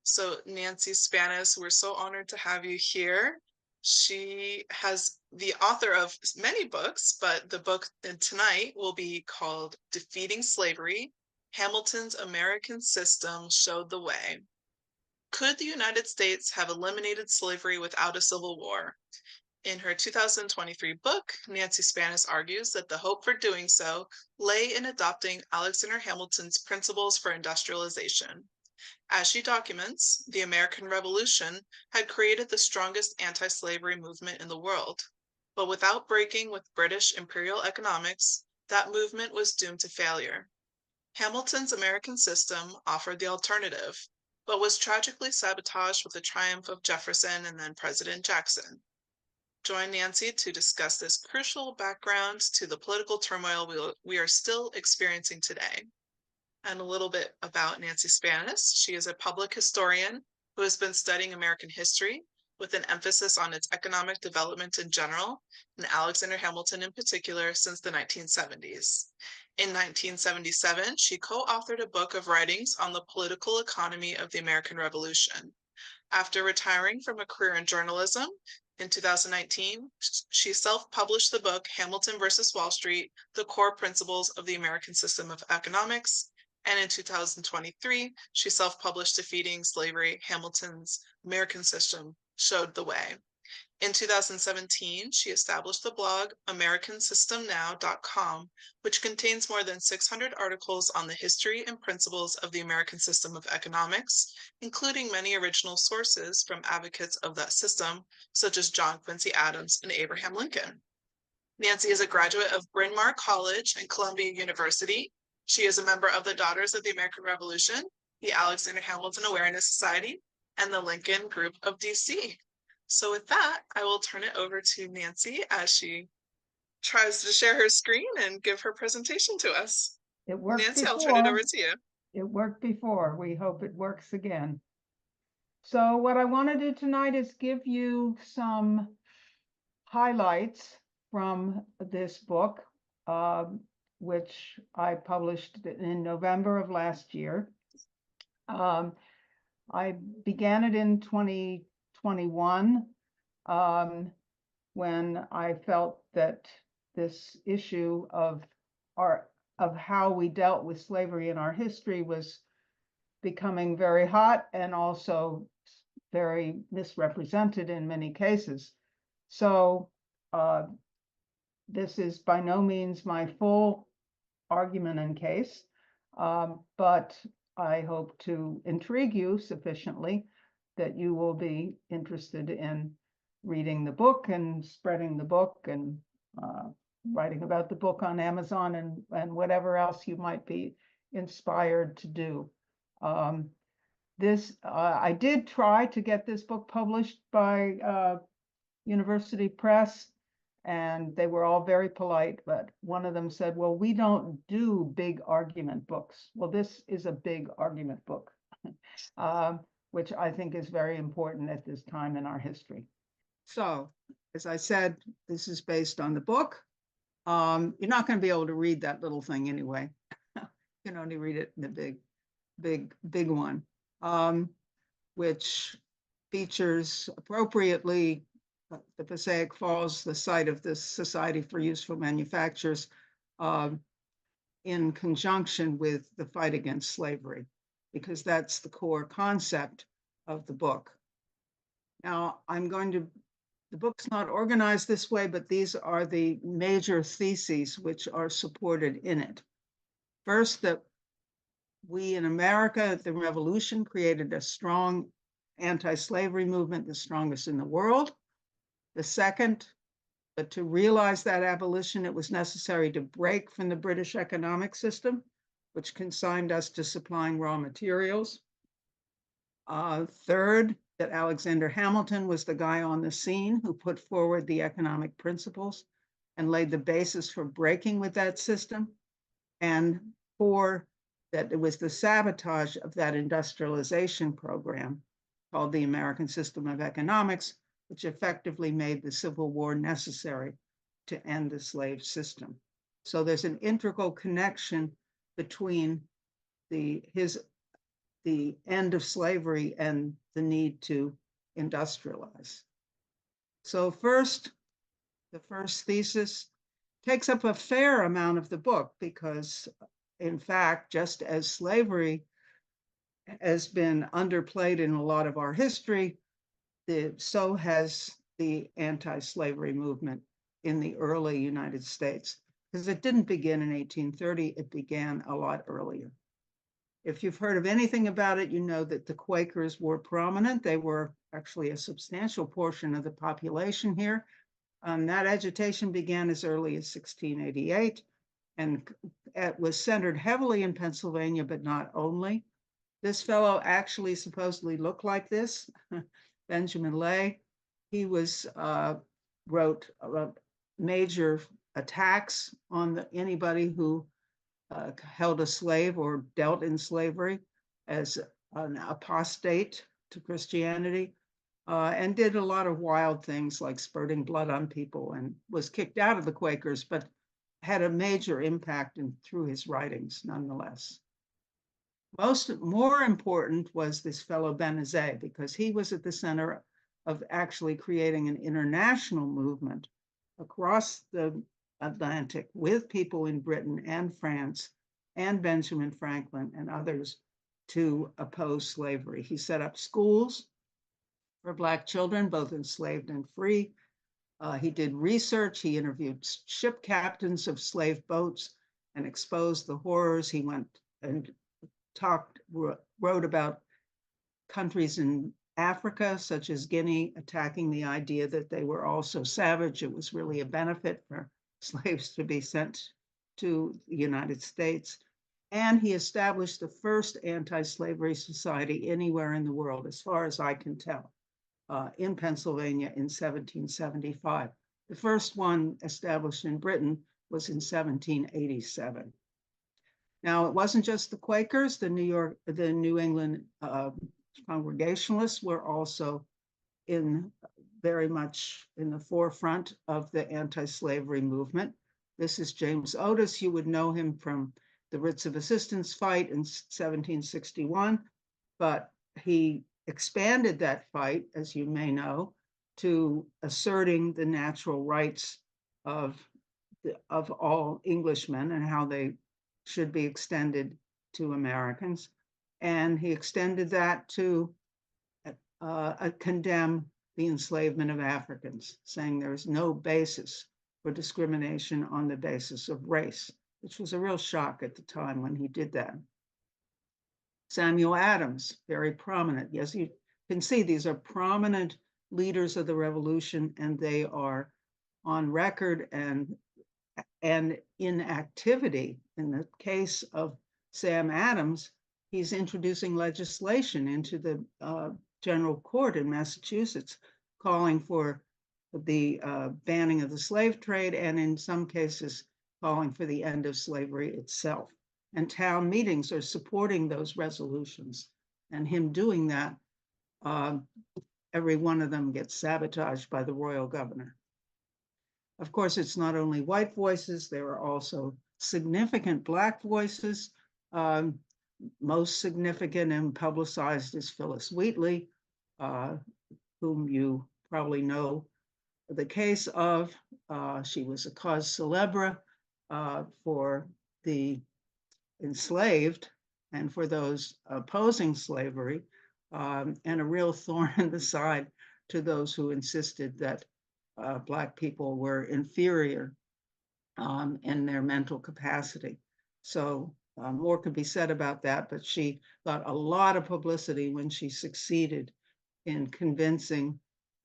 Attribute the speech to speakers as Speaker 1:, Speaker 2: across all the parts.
Speaker 1: So Nancy Spannaus, we're so honored to have you here. She has the author of many books, but the book tonight will be called Defeating Slavery: Hamilton's American System Showed the Way. Could the United States have eliminated slavery without a civil war? In her 2023 book, Nancy Spannaus argues that the hope for doing so lay in adopting Alexander Hamilton's principles for industrialization. As she documents, the American Revolution had created the strongest anti-slavery movement in the world. But without breaking with British imperial economics, that movement was doomed to failure. Hamilton's American system offered the alternative, but was tragically sabotaged with the triumph of Jefferson and then President Jackson. Join Nancy to discuss this crucial background to the political turmoil we are still experiencing today. And a little bit about Nancy Spannaus. She is a public historian who has been studying American history with an emphasis on its economic development in general, and Alexander Hamilton in particular, since the 1970s. In 1977, she co-authored a book of writings on the political economy of the American Revolution. After retiring from a career in journalism, in 2019, she self-published the book Hamilton versus Wall Street: The Core Principles of the American System of Economics. And in 2023, she self-published Defeating Slavery: Hamilton's American System Showed the Way. In 2017, she established the blog AmericanSystemNow.com, which contains more than 600 articles on the history and principles of the American system of economics, including many original sources from advocates of that system, such as John Quincy Adams and Abraham Lincoln. Nancy is a graduate of Bryn Mawr College and Columbia University. She is a member of the Daughters of the American Revolution, the Alexander Hamilton Awareness Society, and the Lincoln Group of DC. So with that, I will turn it over to Nancy as she tries to share her screen and give her presentation to us.
Speaker 2: It worked
Speaker 1: Nancy,
Speaker 2: before.
Speaker 1: I'll turn it over to you.
Speaker 2: It worked before. We hope it works again. So what I want to do tonight is give you some highlights from this book, which I published in November of last year. I began it in 2021 when I felt that this issue of how we dealt with slavery in our history was becoming very hot and also very misrepresented in many cases. So this is by no means my full argument and case, but I hope to intrigue you sufficiently that you will be interested in reading the book and spreading the book and writing about the book on Amazon and whatever else you might be inspired to do. I did try to get this book published by University Press, and they were all very polite, but one of them said, well, we don't do big argument books. Well, this is a big argument book, which I think is very important at this time in our history. So, as I said, this is based on the book. You're not going to be able to read that little thing anyway. You can only read it in the big one, which features appropriately the Passaic Falls, the site of this Society for Useful Manufactures, in conjunction with the fight against slavery, because that's the core concept of the book. Now, the book's not organized this way, but these are the major theses which are supported in it. First, that we in America at the Revolution created a strong anti-slavery movement, the strongest in the world. The second, that to realize that abolition, it was necessary to break from the British economic system, which consigned us to supplying raw materials. Third, that Alexander Hamilton was the guy on the scene who put forward the economic principles and laid the basis for breaking with that system. And four, that it was the sabotage of that industrialization program called the American System of Economics, which effectively made the Civil War necessary to end the slave system. So there's an integral connection between the the end of slavery and the need to industrialize. So first, the first thesis takes up a fair amount of the book because, in fact, just as slavery has been underplayed in a lot of our history, so has the anti-slavery movement in the early United States, because it didn't begin in 1830, it began a lot earlier. If you've heard of anything about it, you know that the Quakers were prominent. They were actually a substantial portion of the population here. That agitation began as early as 1688, and it was centered heavily in Pennsylvania, but not only. This fellow actually supposedly looked like this, Benjamin Lay. He wrote major attacks on anybody who held a slave or dealt in slavery as an apostate to Christianity, and did a lot of wild things like spurting blood on people, and was kicked out of the Quakers, but had a major impact through his writings nonetheless. More important was this fellow Benezet, because he was at the center of actually creating an international movement across the Atlantic with people in Britain and France and Benjamin Franklin and others to oppose slavery. He set up schools for Black children, both enslaved and free. He did research. He interviewed ship captains of slave boats and exposed the horrors. He went and wrote about countries in Africa, such as Guinea, attacking the idea that they were also savage. It was really a benefit for slaves to be sent to the United States. And he established the first anti-slavery society anywhere in the world, as far as I can tell, in Pennsylvania in 1775. The first one established in Britain was in 1787. Now, it wasn't just the Quakers. The New England Congregationalists were also very much in the forefront of the anti-slavery movement. This is James Otis. You would know him from the Writs of Assistance fight in 1761, but he expanded that fight, as you may know, to asserting the natural rights of all Englishmen and how they should be extended to Americans. And he extended that to condemn the enslavement of Africans, saying there is no basis for discrimination on the basis of race, which was a real shock at the time when he did that. Samuel Adams, very prominent. As you can see, these are prominent leaders of the revolution, and they are on record and in activity. In the case of Sam Adams, he's introducing legislation into the general court in Massachusetts, calling for the banning of the slave trade, and in some cases, calling for the end of slavery itself. And town meetings are supporting those resolutions. And him doing that, every one of them gets sabotaged by the royal governor. Of course, it's not only white voices, there are also significant Black voices. Most significant and publicized is Phyllis Wheatley, whom you probably know the case of. She was a cause célèbre for the enslaved and for those opposing slavery, and a real thorn in the side to those who insisted that Black people were inferior in their mental capacity. So more could be said about that, but she got a lot of publicity when she succeeded in convincing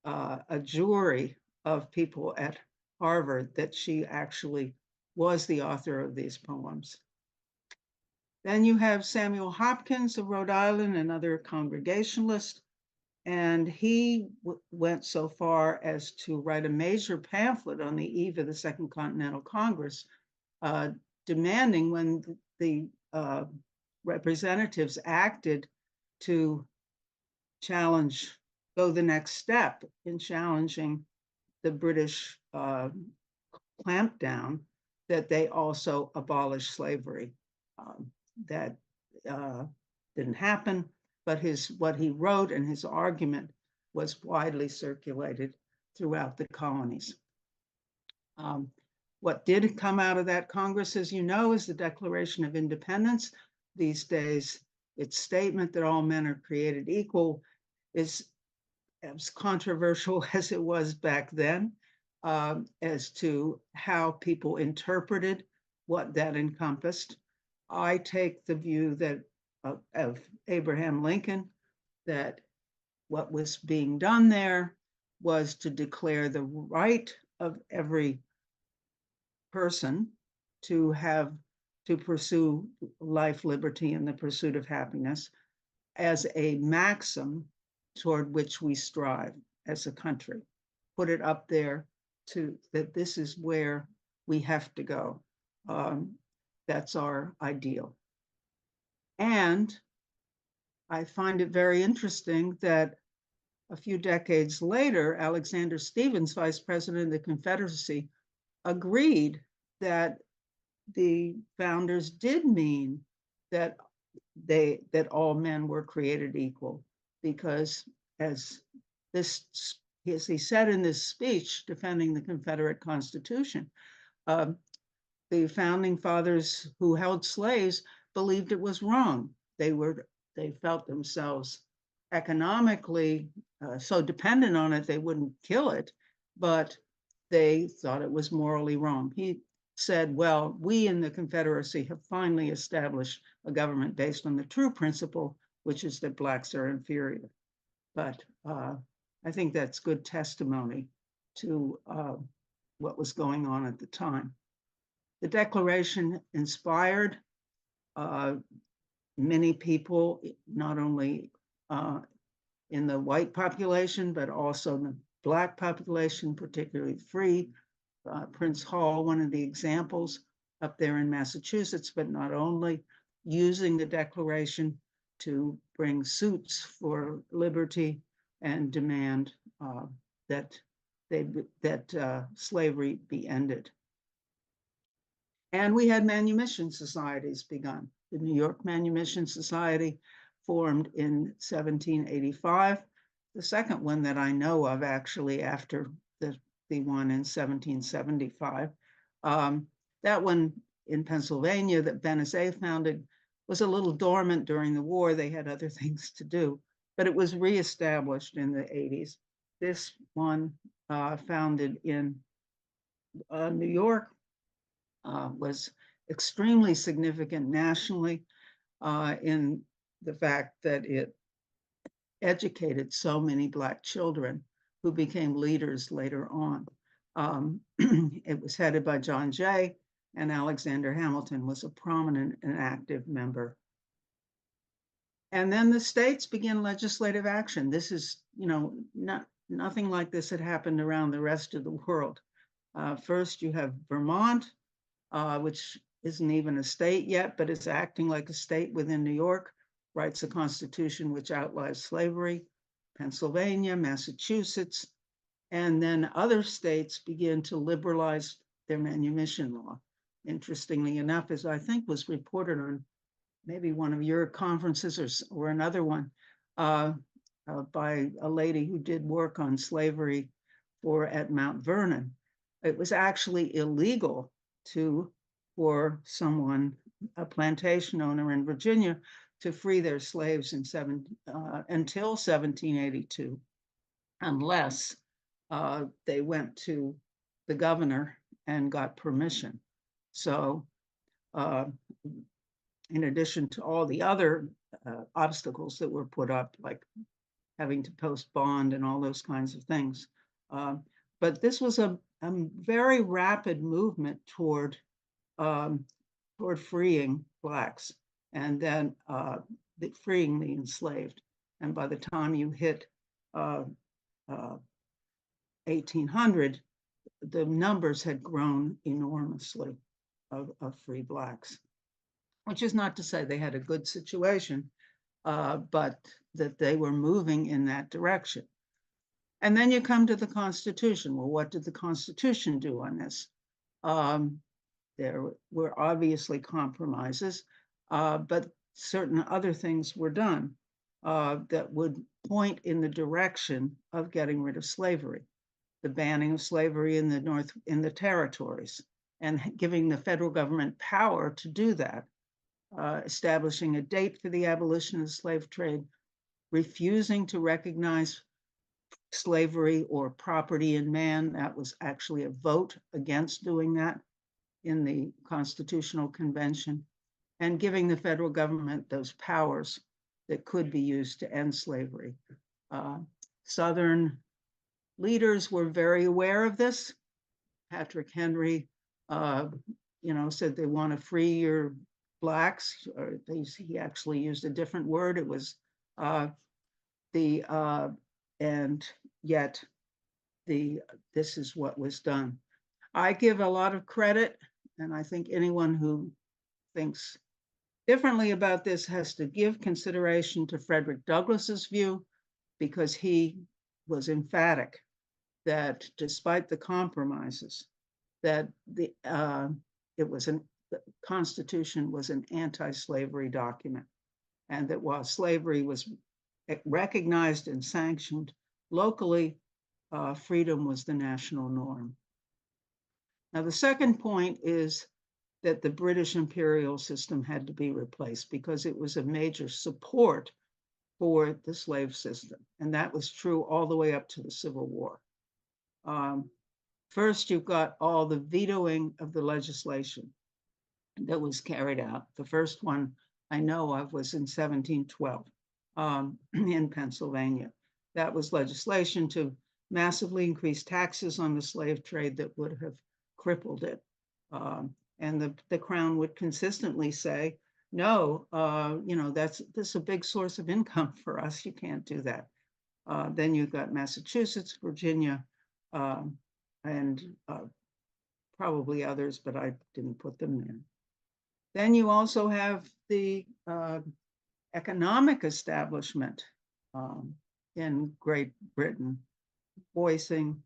Speaker 2: a jury of people at Harvard that she actually was the author of these poems. Then you have Samuel Hopkins of Rhode Island, another Congregationalist, and he went so far as to write a major pamphlet on the eve of the Second Continental Congress, demanding, when the representatives acted to go the next step in challenging the British clampdown, that they also abolish slavery. That didn't happen, but what he wrote and his argument was widely circulated throughout the colonies. Um, what did come out of that Congress, as you know, is the Declaration of Independence. These days, its statement that all men are created equal is as controversial as it was back then, as to how people interpreted what that encompassed. I take the view that of Abraham Lincoln, that what was being done there was to declare the right of every person to have to pursue life, liberty, and the pursuit of happiness as a maxim toward which we strive as a country. Put it up there to that this is where we have to go. That's our ideal. And I find it very interesting that a few decades later, Alexander Stephens, vice president of the Confederacy, agreed that the founders did mean that that all men were created equal, because as he said in this speech defending the Confederate Constitution, uh, the founding fathers who held slaves believed it was wrong. They felt themselves economically so dependent on it they wouldn't kill it, but they thought it was morally wrong. He said, well, we in the Confederacy have finally established a government based on the true principle, which is that blacks are inferior. But I think that's good testimony to what was going on at the time. The Declaration inspired many people, not only in the white population, but also in the Black population, particularly free. Prince Hall, one of the examples up there in Massachusetts, but not only, using the Declaration to bring suits for liberty and demand that slavery be ended. And we had manumission societies begun. The New York Manumission Society formed in 1785. The second one that I know of, actually, after the one in 1775. That one in Pennsylvania that Benezet founded was a little dormant during the war. They had other things to do, but it was reestablished in the 80s. This one, founded in New York, was extremely significant nationally in the fact that it educated so many Black children who became leaders later on. It was headed by John Jay, and Alexander Hamilton was a prominent and active member. And then the states began legislative action. This is, nothing like this had happened around the rest of the world. First, you have Vermont, which isn't even a state yet, but it's acting like a state within New York, writes a constitution which outlaws slavery. Pennsylvania, Massachusetts, and then other states begin to liberalize their manumission law. Interestingly enough, as I think was reported on maybe one of your conferences or another one, by a lady who did work on slavery at Mount Vernon, it was actually illegal for someone, a plantation owner in Virginia, to free their slaves until 1782, unless they went to the governor and got permission. So in addition to all the other obstacles that were put up, like having to post bond and all those kinds of things. But this was a very rapid movement toward freeing Blacks, and then freeing the enslaved. And by the time you hit 1800, the numbers had grown enormously of free Blacks, which is not to say they had a good situation, but that they were moving in that direction. And then you come to the Constitution. Well, what did the Constitution do on this? There were obviously compromises, but certain other things were done that would point in the direction of getting rid of slavery. The banning of slavery in the territories, and giving the federal government power to do that, establishing a date for the abolition of the slave trade, refusing to recognize slavery or property in man. That was actually a vote against doing that in the Constitutional Convention, and giving the federal government those powers that could be used to end slavery. Southern leaders were very aware of this. Patrick Henry, said they want to free your blacks, or he actually used a different word. It was and yet this is what was done. I give a lot of credit, and I think anyone who thinks differently about this has to give consideration to Frederick Douglass's view, because he was emphatic that despite the compromises, that the Constitution was an anti-slavery document, and that while slavery was recognized and sanctioned locally, freedom was the national norm. Now, the second point is that the British imperial system had to be replaced because it was a major support for the slave system. And that was true all the way up to the Civil War. First, you've got all the vetoing of the legislation that was carried out. The first one I know of was in 1712 in Pennsylvania. That was legislation to massively increase taxes on the slave trade that would have crippled it. And the Crown would consistently say, no, this is a big source of income for us. You can't do that. Then you've got Massachusetts, Virginia, and probably others, but I didn't put them there. Then you also have the economic establishment in Great Britain, voicing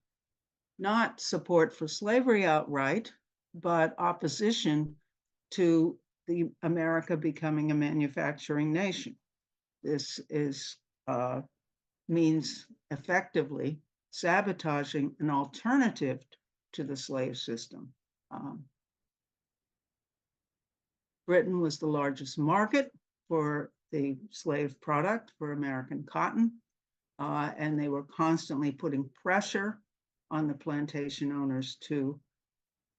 Speaker 2: not support for slavery outright, but opposition to the America becoming a manufacturing nation. This means effectively sabotaging an alternative to the slave system. Britain was the largest market for the slave product, for American cotton, and they were constantly putting pressure on the plantation owners to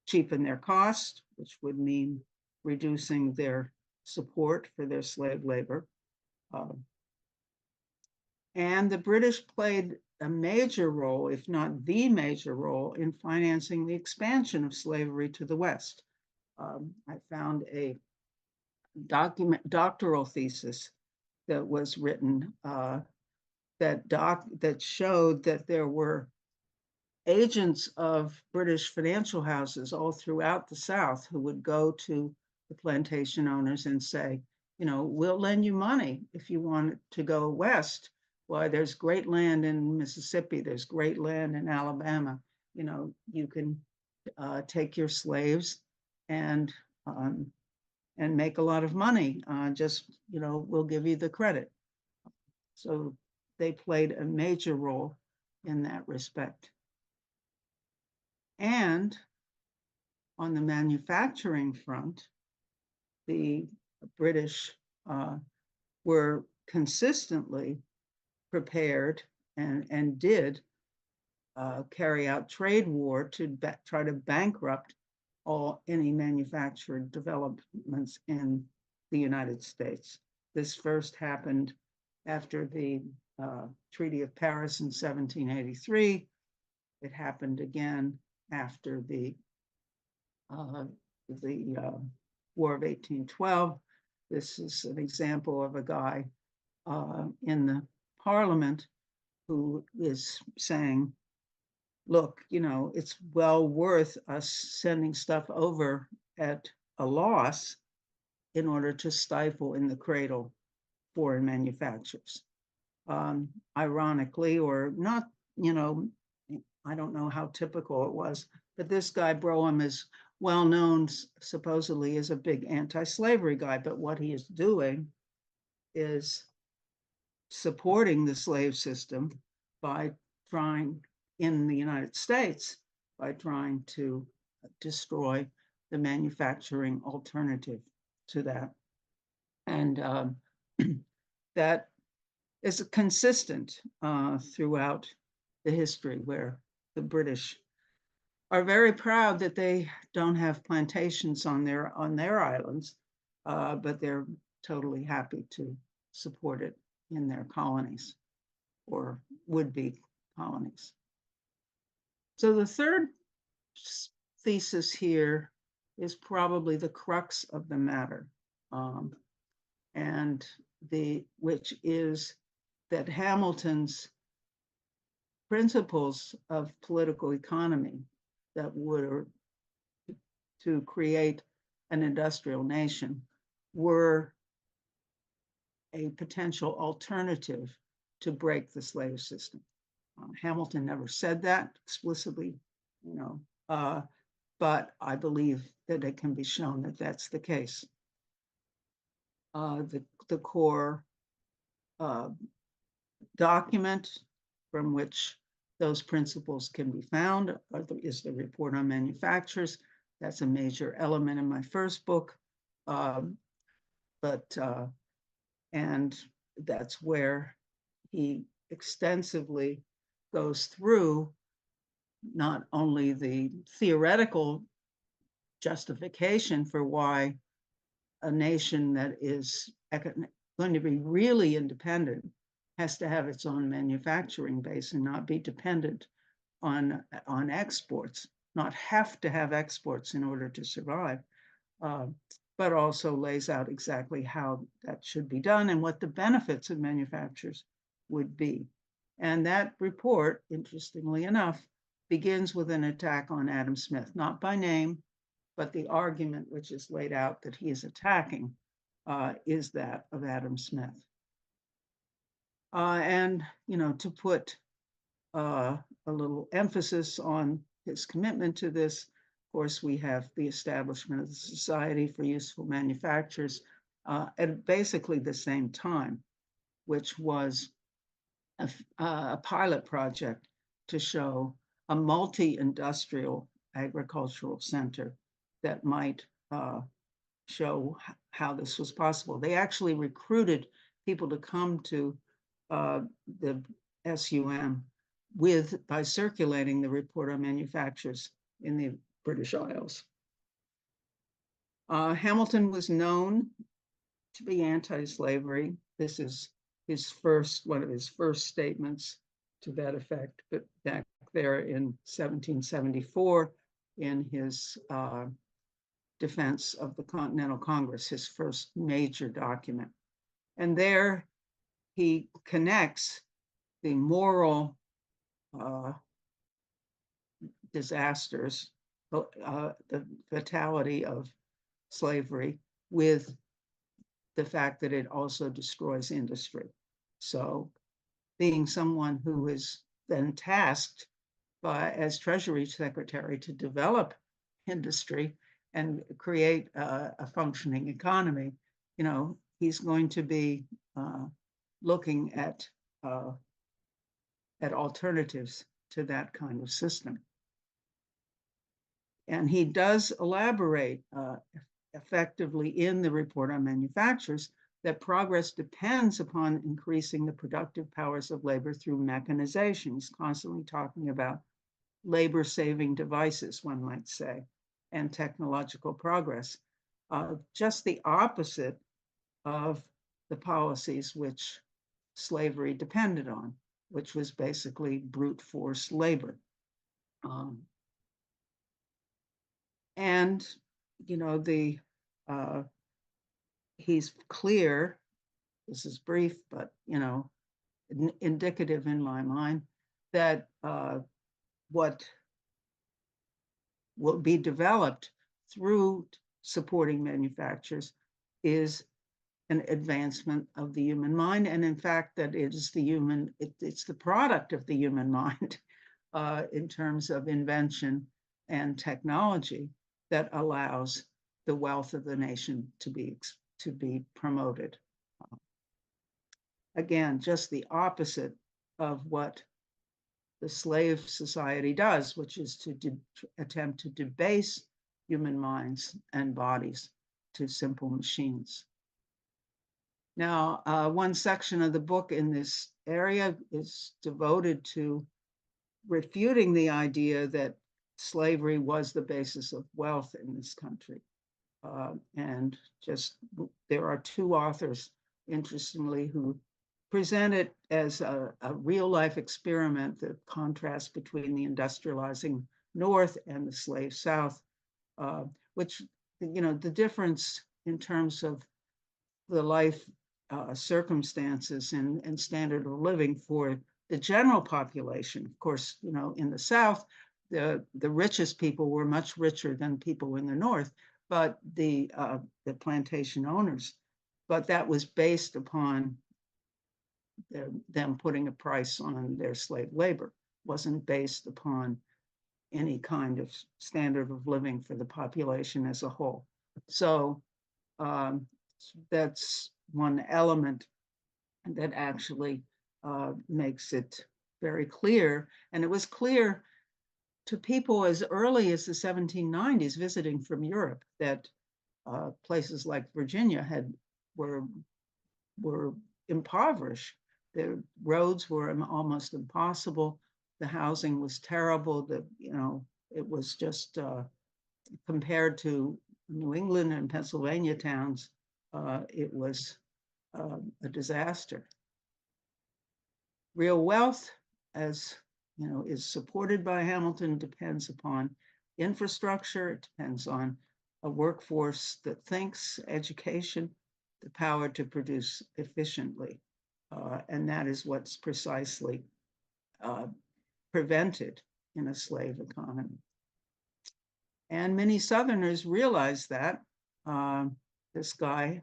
Speaker 2: cheapen their cost, which would mean reducing their support for their slave labor. And the British played a major role, if not the major role, in financing the expansion of slavery to the West. I found a doctoral thesis that was written that showed that there were agents of British financial houses all throughout the South who would go to the plantation owners and say, we'll lend you money if you want to go west. Why, there's great land in Mississippi, there's great land in Alabama. You can take your slaves and make a lot of money. We'll give you the credit. So they played a major role in that respect. And on the manufacturing front, the British were consistently prepared and did carry out trade war to try to bankrupt any manufactured developments in the United States. This first happened after the Treaty of Paris in 1783. It happened again after the War of 1812. This is an example of a guy in the Parliament who is saying, look, it's well worth us sending stuff over at a loss in order to stifle in the cradle foreign manufacturers. Ironically, or not, I don't know how typical it was, but this guy Brougham is well known supposedly as a big anti-slavery guy, but what he is doing is supporting the slave system by trying, in the United States, by trying to destroy the manufacturing alternative to that. And that is consistent throughout the history, where the British are very proud that they don't have plantations on their islands, but they're totally happy to support it in their colonies or would-be colonies. So the third thesis here is probably the crux of the matter, and which is that Hamilton's principles of political economy that would to create an industrial nation were a potential alternative to break the slave system. Hamilton never said that explicitly, but I believe that it can be shown that that's the case. The core document from which those principles can be found is the Report on Manufactures. That's a major element in my first book, and that's where he extensively goes through not only the theoretical justification for why a nation that is going to be really independent has to have its own manufacturing base and not be dependent on exports, not have to have exports in order to survive, but also lays out exactly how that should be done and what the benefits of manufacturers would be. And that report, interestingly enough, begins with an attack on Adam Smith, not by name, but the argument which is laid out that he is attacking is that of Adam Smith. And, to put a little emphasis on his commitment to this, of course, we have the establishment of the Society for Useful Manufactures at basically the same time, which was a pilot project to show a multi-industrial agricultural center that might show how this was possible. They actually recruited people to come to the SUM by circulating the Report on Manufactures in the British Isles. Hamilton was known to be anti-slavery. This is one of his first statements to that effect, but back there in 1774 in his defense of the Continental Congress, his first major document. And there he connects the moral disasters, the fatality of slavery, with the fact that it also destroys industry. So being someone who is then tasked as Treasury Secretary to develop industry and create a functioning economy, he's going to be looking at alternatives to that kind of system. And he does elaborate effectively in the Report on Manufactures that progress depends upon increasing the productive powers of labor through mechanization. He's constantly talking about labor-saving devices, one might say, and technological progress. Just the opposite of the policies which slavery depended on, which was basically brute force labor. And, he's clear, this is brief, but, indicative in my mind, that what will be developed through supporting manufacturers is an advancement of the human mind. And in fact, that it is it's the product of the human mind in terms of invention and technology that allows the wealth of the nation to be promoted. again, just the opposite of what the slave society does, which is to attempt to debase human minds and bodies to simple machines. Now, one section of the book in this area is devoted to refuting the idea that slavery was the basis of wealth in this country. And just there are two authors, interestingly, who present it as a real life experiment, the contrast between the industrializing North and the slave South, which, the difference in terms of the life circumstances and standard of living for the general population. Of course, in the South, the richest people were much richer than people in the North, but the plantation owners. But that was based upon them putting a price on their slave labor. It wasn't based upon any kind of standard of living for the population as a whole. So that's one element that actually makes it very clear. And it was clear to people as early as the 1790s visiting from Europe that places like Virginia were impoverished. The roads were almost impossible. The housing was terrible. It was just compared to New England and Pennsylvania towns, it was a disaster. Real wealth, as is supported by Hamilton, depends upon infrastructure. It depends on a workforce that thinks, education, the power to produce efficiently. And that is what's precisely prevented in a slave economy. And many Southerners realized that. This guy,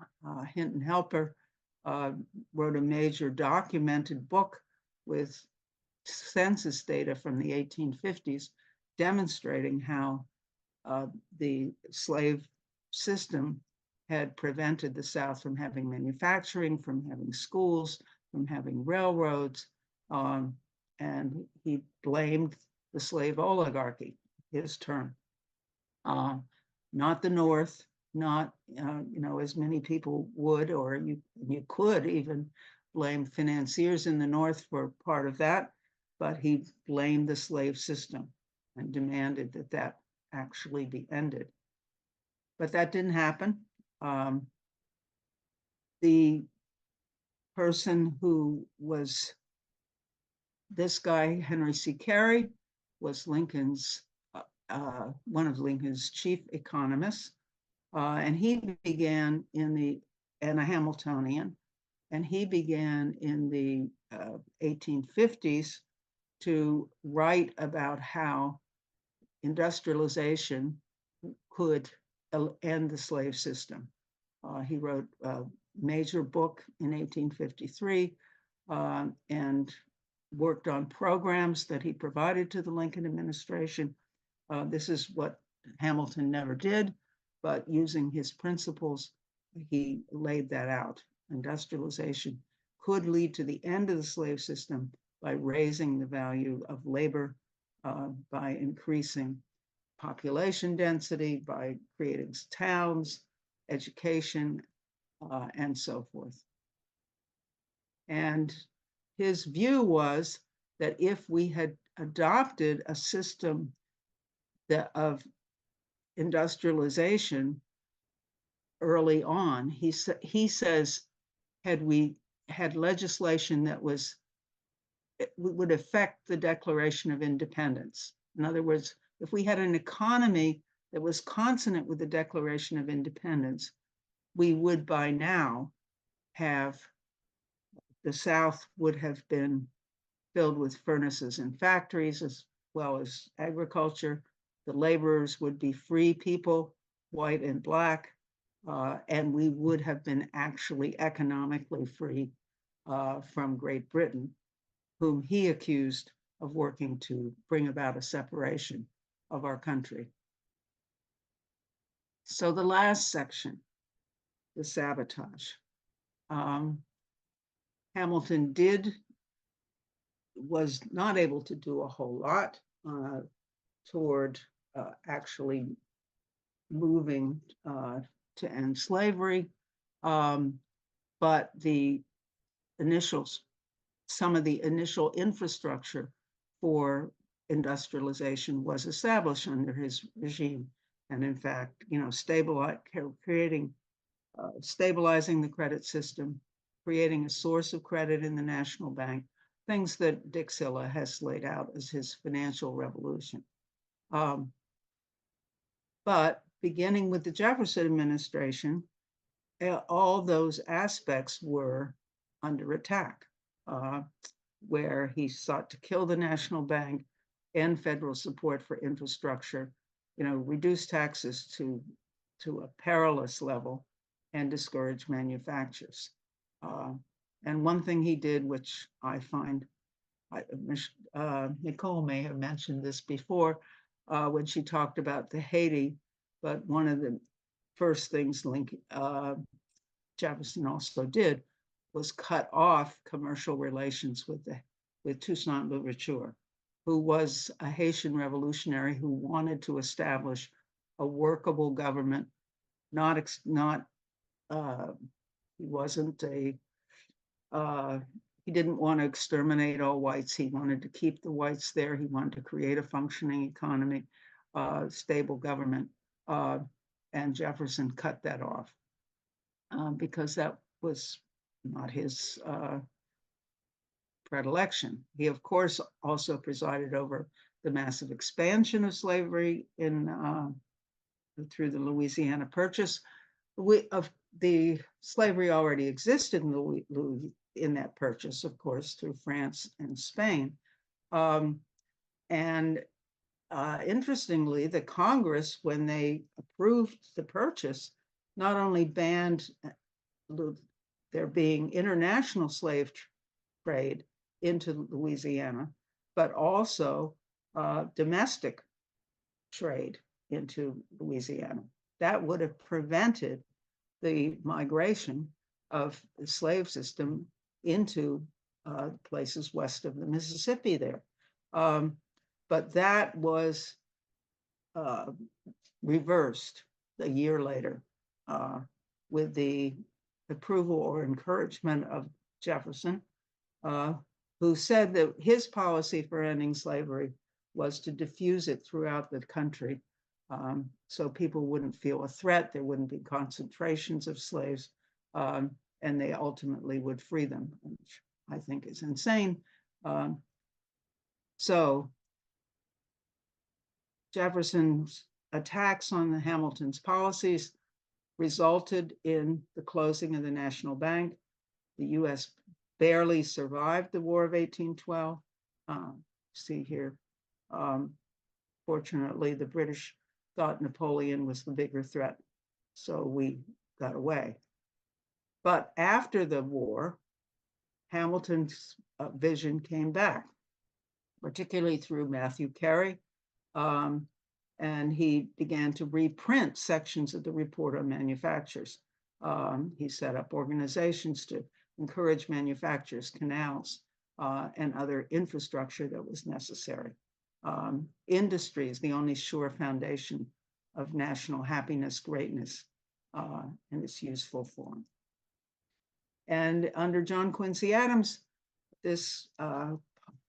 Speaker 2: Hinton Helper, wrote a major documented book with census data from the 1850s demonstrating how the slave system had prevented the South from having manufacturing, from having schools, from having railroads, and he blamed the slave oligarchy, his term. Not the North, not as many people would, or you could even blame financiers in the North for part of that, but he blamed the slave system and demanded that that actually be ended. But that didn't happen. The person who was this guy, Henry C. Carey, was Lincoln's one of Lincoln's chief economists, and he began and a Hamiltonian, and he began in the 1850s to write about how industrialization could end the slave system. He wrote a major book in 1853 and worked on programs that he provided to the Lincoln administration. This is what Hamilton never did, but using his principles, he laid that out. Industrialization could lead to the end of the slave system by raising the value of labor, by increasing population density, by creating towns, education, and so forth. And his view was that if we had adopted a system of industrialization early on, he says, had we had legislation that would affect the Declaration of Independence. In other words, if we had an economy that was consonant with the Declaration of Independence, we would by now have, the South would have been filled with furnaces and factories as well as agriculture. The laborers would be free people, white and black, and we would have been actually economically free from Great Britain, whom he accused of working to bring about a separation of our country. So the last section, the sabotage. Hamilton was not able to do a whole lot toward actually moving to end slavery. But some of the initial infrastructure for industrialization was established under his regime. And in fact, stabilizing the credit system, creating a source of credit in the national bank, things that Dick Silla has laid out as his financial revolution. But beginning with the Jefferson administration, all those aspects were under attack, where he sought to kill the national bank, end federal support for infrastructure, reduce taxes to a perilous level, and discourage manufactures. And one thing he did, which I find, Nicole may have mentioned this before when she talked about the Haiti, but one of the first things Jefferson also did was cut off commercial relations with Toussaint Louverture, who was a Haitian revolutionary who wanted to establish a workable government. He wasn't he didn't want to exterminate all whites. He wanted to keep the whites there. He wanted to create a functioning economy, stable government, and Jefferson cut that off because that was not his predilection. He, of course, also presided over the massive expansion of slavery through the Louisiana Purchase. The slavery already existed in that purchase, of course, through France and Spain. Interestingly, the Congress, when they approved the purchase, not only banned there being international slave trade into Louisiana, but also domestic trade into Louisiana. That would have prevented the migration of the slave system into places west of the Mississippi there. But that was reversed a year later with the approval or encouragement of Jefferson, who said that his policy for ending slavery was to diffuse it throughout the country so people wouldn't feel a threat, there wouldn't be concentrations of slaves, and they ultimately would free them, which I think is insane. So Jefferson's attacks on the Hamilton's policies resulted in the closing of the national bank. The U.S. barely survived the War of 1812. See here, fortunately, the British thought Napoleon was the bigger threat, so we got away. But after the war, Hamilton's vision came back, particularly through Matthew Carey, and he began to reprint sections of the Report on Manufactures. He set up organizations to encourage manufacturers, canals, and other infrastructure that was necessary. Industry is the only sure foundation of national happiness, greatness, in its useful form. And under John Quincy Adams, this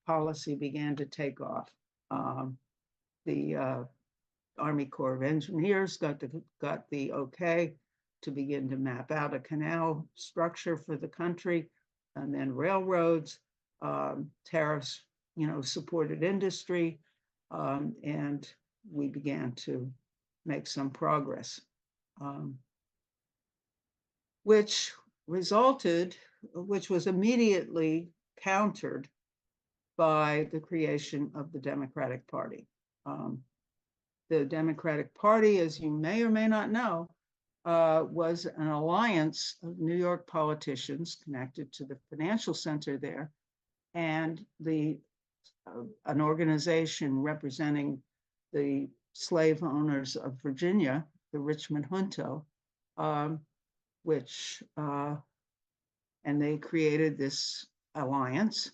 Speaker 2: policy began to take off. The Army Corps of Engineers got the okay to begin to map out a canal structure for the country, and then railroads, tariffs, supported industry, and we began to make some progress, which was immediately countered by the creation of the Democratic Party. The Democratic Party, as you may or may not know, was an alliance of New York politicians connected to the financial center there, and an organization representing the slave owners of Virginia, the Richmond Junto, which And they created this alliance,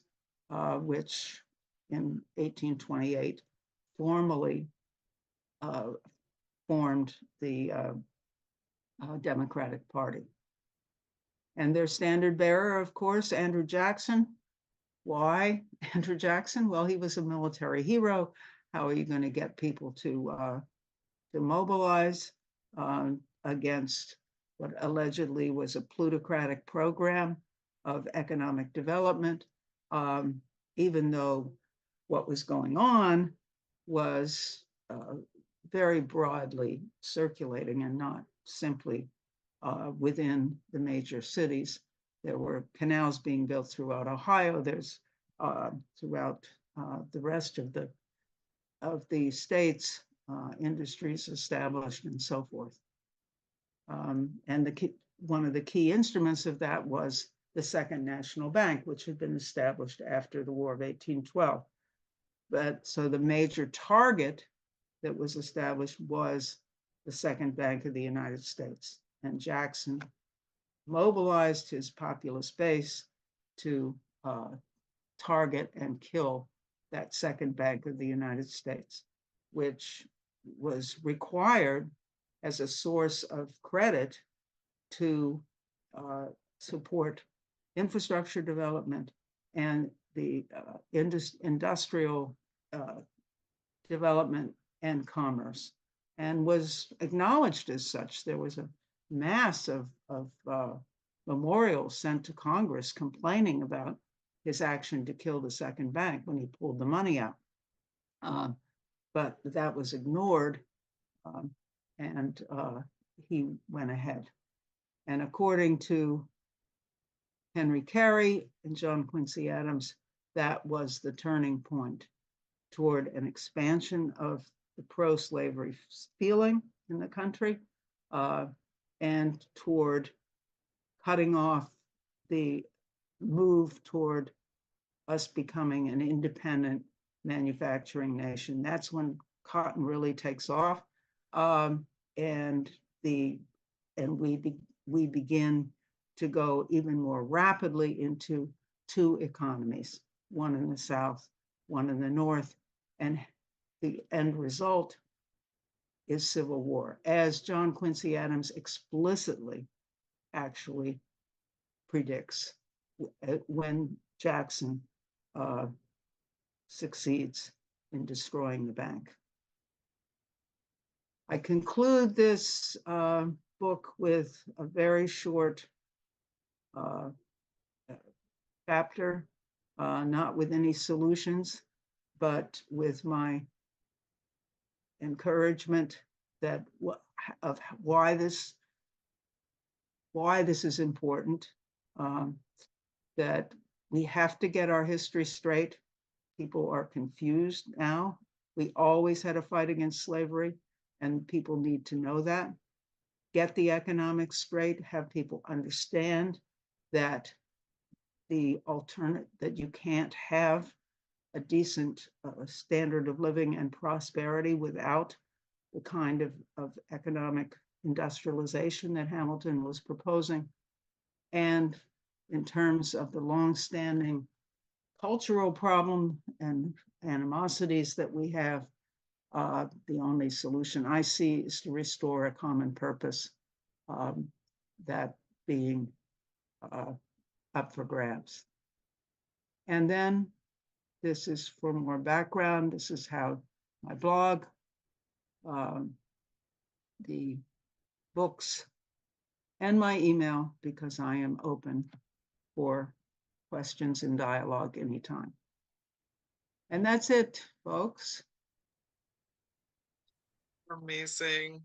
Speaker 2: which in 1828 formally formed the Democratic Party. And their standard bearer, of course, Andrew Jackson. Why Andrew Jackson? Well, he was a military hero. How are you going to get people to mobilize against what allegedly was a plutocratic program of economic development, even though what was going on was very broadly circulating and not simply within the major cities. There were canals being built throughout Ohio. There's throughout the rest of the states, industries established and so forth. And one of the key instruments of that was the Second National Bank, which had been established after the War of 1812. But so the major target that was established was the Second Bank of the United States. And Jackson mobilized his populist base to target and kill that Second Bank of the United States, which was required as a source of credit to support infrastructure development and the industrial development and commerce, and was acknowledged as such. There was a mass of memorials sent to Congress complaining about his action to kill the Second Bank when he pulled the money out. But that was ignored, and he went ahead. And according to Henry Carey and John Quincy Adams, that was the turning point toward an expansion of the pro-slavery feeling in the country, and toward cutting off the move toward us becoming an independent manufacturing nation. That's when cotton really takes off, and we begin to go even more rapidly into two economies, one in the South, one in the North, and the end result is civil war, as John Quincy Adams explicitly actually predicts when Jackson succeeds in destroying the bank. I conclude this book with a very short chapter, not with any solutions, but with my encouragement that of why this is important, that we have to get our history straight. People are confused now. We always had a fight against slavery, and people need to know that. Get the economics straight, have people understand that that you can't have a decent standard of living and prosperity without the kind of economic industrialization that Hamilton was proposing. And in terms of the longstanding cultural problem and animosities that we have, the only solution I see is to restore a common purpose, that being up for grabs. And then this is for more background. This is how my blog, the books, and my email, because I am open for questions and dialogue anytime. And that's it, folks.
Speaker 1: Amazing.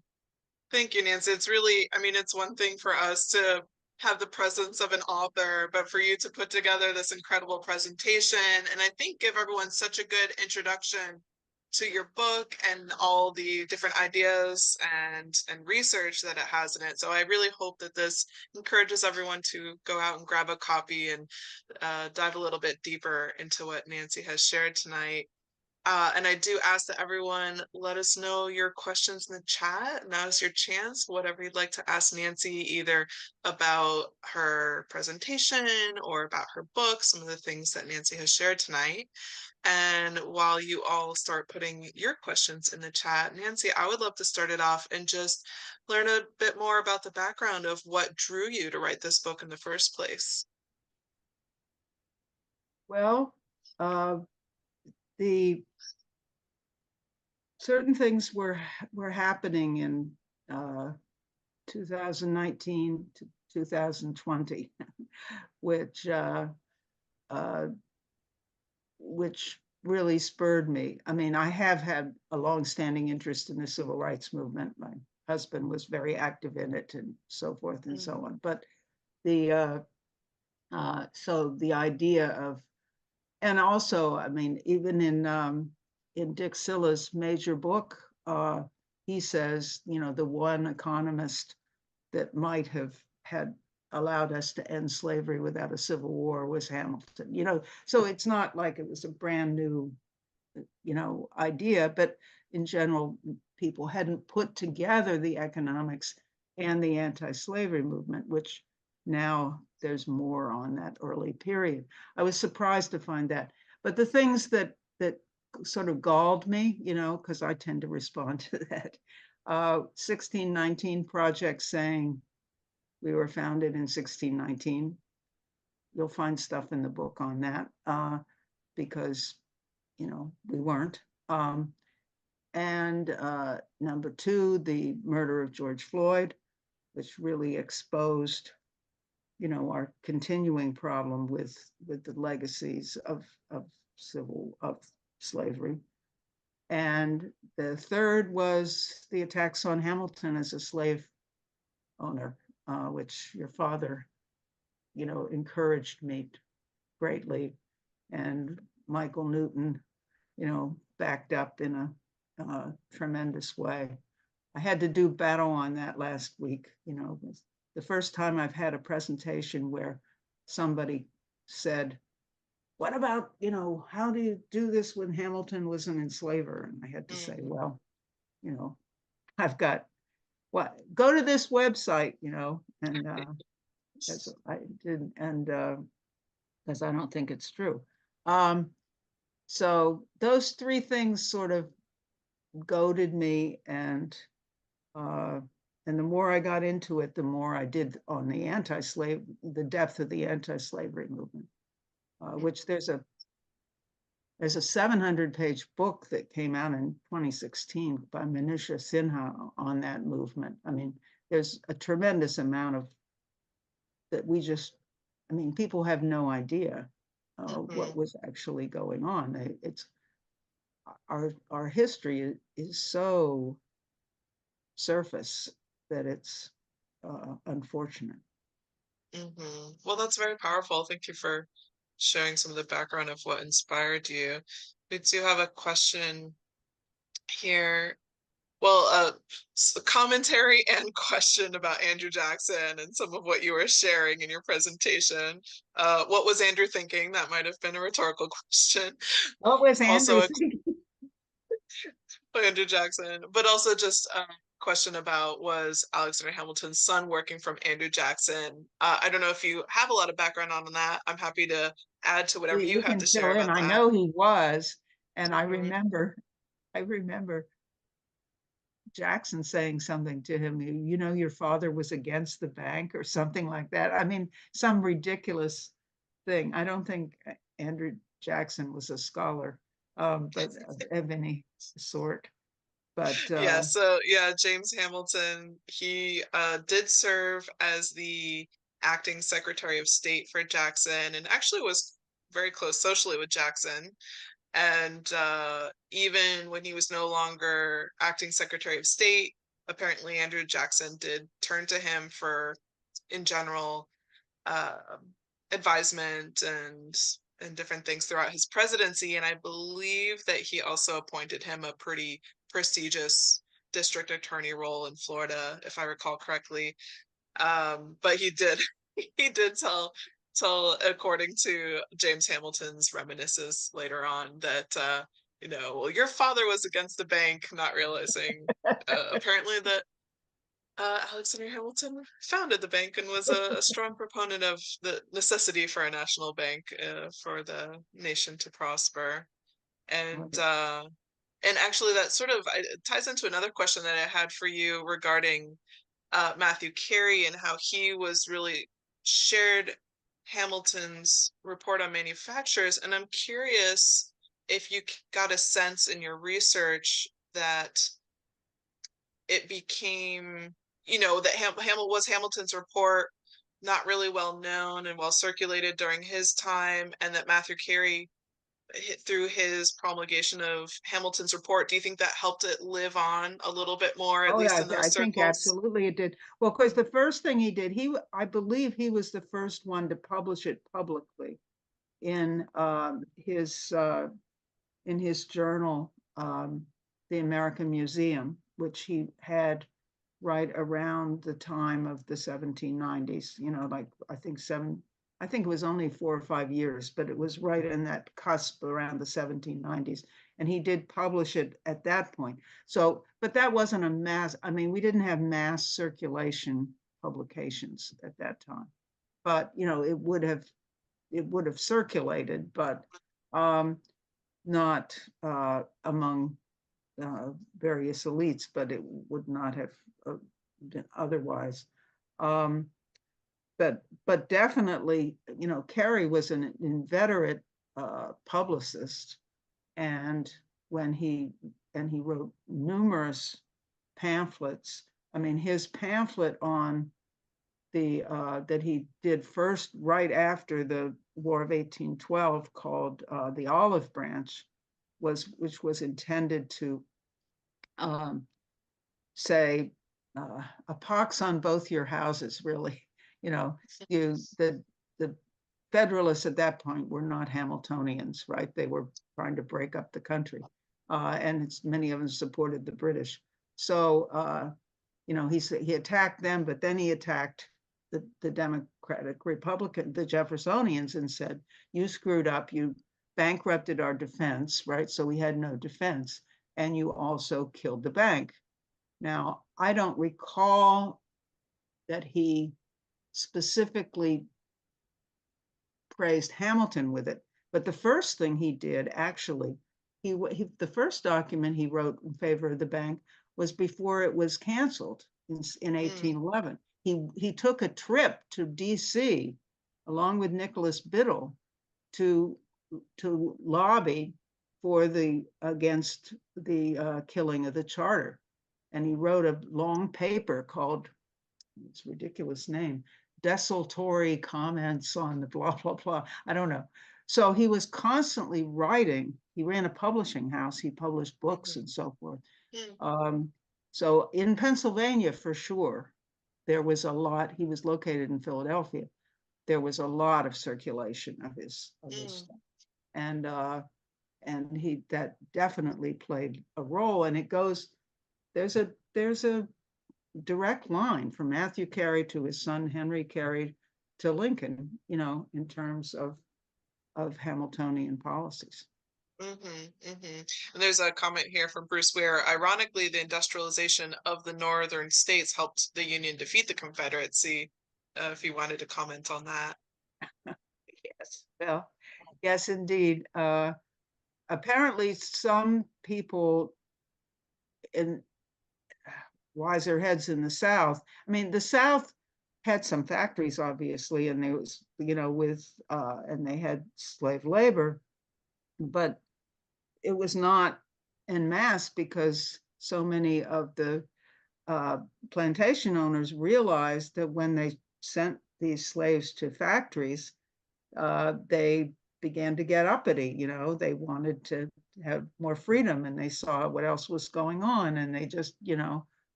Speaker 1: Thank you, Nancy. It's really, I mean, it's one thing for us to have the presence of an author, but for you to put together this incredible presentation and I think give everyone such a good introduction to your book and all the different ideas and research that it has in it. So I really hope that this encourages everyone to go out and grab a copy and dive a little bit deeper into what Nancy has shared tonight. And I do ask that everyone let us know your questions in the chat. Now is your chance, whatever you'd like to ask Nancy, either about her presentation or about her book, some of the things that Nancy has shared tonight. And while you all start putting your questions in the chat, Nancy, I would love to start it off and just learn a bit more about the background of what drew you to write this book in the first place.
Speaker 2: Well, the certain things were happening in 2019 to 2020, which uh, which really spurred me. I mean, I have had a longstanding interest in the civil rights movement. My husband was very active in it, and so forth and so
Speaker 1: Mm,
Speaker 2: on. But the so the idea of, and also, I mean, even in Dick Silla's major book, he says, you know, the one economist that might have had allowed us to end slavery without a civil war was Hamilton. You know, so it's not like it was a brand new, you know, idea, but in general, people hadn't put together the economics and the anti-slavery movement, which now there's more on that early period. I was surprised to find that. But the things that sort of galled me, you know, because I tend to respond to that. 1619 Project saying we were founded in 1619. You'll find stuff in the book on that, because, you know, we weren't. And number two, the murder of George Floyd, which really exposed, you know, our continuing problem with the legacies of slavery. And the third was the attacks on Hamilton as a slave owner, which your father, you know, encouraged me greatly, and Michael Newton, you know, backed up in a tremendous way. I had to do battle on that last week. You know, it was the first time I've had a presentation where somebody said, "What about, you know, how do you do this when Hamilton was an enslaver?" And I had to say,
Speaker 1: mm,
Speaker 2: well, you know, I've got what, go to this website, you know, and that's what I did, and because I don't think it's true. Um, so those three things sort of goaded me, uh, and the more I got into it, the more I did on the depth of the anti-slavery movement, which there's a 700-page book that came out in 2016 by Manisha Sinha on that movement. I mean, there's a tremendous amount of that we just, I mean, people have no idea what
Speaker 1: mhm.
Speaker 2: was actually going on. It's our history is so surface that it's unfortunate.
Speaker 1: Well, that's very powerful. Thank you for sharing some of the background of what inspired you. We do have a question here. Well, commentary and question about Andrew Jackson and some of what you were sharing in your presentation. What was Andrew thinking? That might have been a rhetorical question.
Speaker 2: What was Andrew
Speaker 1: Also,
Speaker 2: thinking?
Speaker 1: Andrew Jackson, but also just a question about, was Alexander Hamilton's son working from Andrew Jackson? I don't know if you have a lot of background on that. I'm happy to add to whatever you
Speaker 2: You
Speaker 1: have
Speaker 2: can
Speaker 1: to
Speaker 2: fill
Speaker 1: share
Speaker 2: in.
Speaker 1: about
Speaker 2: I
Speaker 1: that.
Speaker 2: know he was, and
Speaker 1: Mhm.
Speaker 2: I remember Jackson saying something to him, you know, your father was against the bank or something like that. I mean, some ridiculous thing. I don't think Andrew Jackson was a scholar, but of any sort. But
Speaker 1: Yeah, so yeah, James Hamilton, he did serve as the acting Secretary of State for Jackson and actually was very close socially with Jackson. And even when he was no longer acting Secretary of State, apparently Andrew Jackson did turn to him for, in general, uh, advisement and different things throughout his presidency. And I believe that he also appointed him a pretty prestigious district attorney role in Florida, if I recall correctly. But he did he did tell according to James Hamilton's reminiscences later on that well, your father was against the bank, not realizing apparently that Alexander Hamilton founded the bank and was a strong proponent of the necessity for a national bank for the nation to prosper. And actually, that sort of ties into another question that I had for you regarding Matthew Carey and how he was really shared Hamilton's report on manufacturers. And I'm curious if you got a sense in your research that it became, that Hamilton's report not really well known and well circulated during his time, and that Matthew Carey, through his promulgation of Hamilton's report, do you think that helped it live on a little bit more, at
Speaker 2: Oh, yeah,
Speaker 1: least in
Speaker 2: I
Speaker 1: those
Speaker 2: think
Speaker 1: circles?
Speaker 2: absolutely it did. Well, because the first thing he did, I believe he was the first one to publish it publicly in his journal, the American Museum, which he had right around the time of the 1790s, like I think it was only 4 or 5 years, but it was right in that cusp around the 1790s. And he did publish it at that point. So, but that wasn't a mass, I mean, we didn't have mass circulation publications at that time. But, it would have circulated, but not among various elites, but it would not have been otherwise. Um, but definitely, Carey was an inveterate publicist, and when he wrote numerous pamphlets. I mean, his pamphlet on the that he did first right after the War of 1812, called the Olive Branch, which was intended to um, say a pox on both your houses, really. You know, the Federalists at that point were not Hamiltonians, right? They were trying to break up the country, and many of them supported the British. So he attacked them, but then he attacked the Democratic Republican, the Jeffersonians, and said, "You screwed up. You bankrupted our defense, right? So we had no defense, and you also killed the bank." Now, I don't recall that he specifically praised Hamilton with it, but the first thing he did, actually, the first document he wrote in favor of the bank was before it was canceled in
Speaker 1: Mm,
Speaker 2: 1811. He took a trip to D.C. along with Nicholas Biddle to lobby against the killing of the charter, and he wrote a long paper called, it's a ridiculous name, desultory comments on the blah, blah, blah. I don't know. So he was constantly writing. He ran a publishing house. He published books
Speaker 1: mhm,
Speaker 2: and so forth.
Speaker 1: mm,
Speaker 2: Um, so in Pennsylvania, for sure, there was a lot. He was located in Philadelphia. There was a lot of circulation of his
Speaker 1: mm,
Speaker 2: stuff. And he that definitely played a role. And it goes, there's a direct line from Matthew Carey to his son Henry Carey to Lincoln, in terms of Hamiltonian policies.
Speaker 1: And there's a comment here from Bruce where, ironically, the industrialization of the northern states helped the Union defeat the Confederacy. If you wanted to comment on that.
Speaker 2: Yes, well, yes, indeed. Apparently, some people in wiser heads in the South. I mean, the South had some factories, obviously, and there was, and they had slave labor, but it was not en masse, because so many of the uh, plantation owners realized that when they sent these slaves to factories, they began to get uppity. They wanted to have more freedom, and they saw what else was going on, and they just,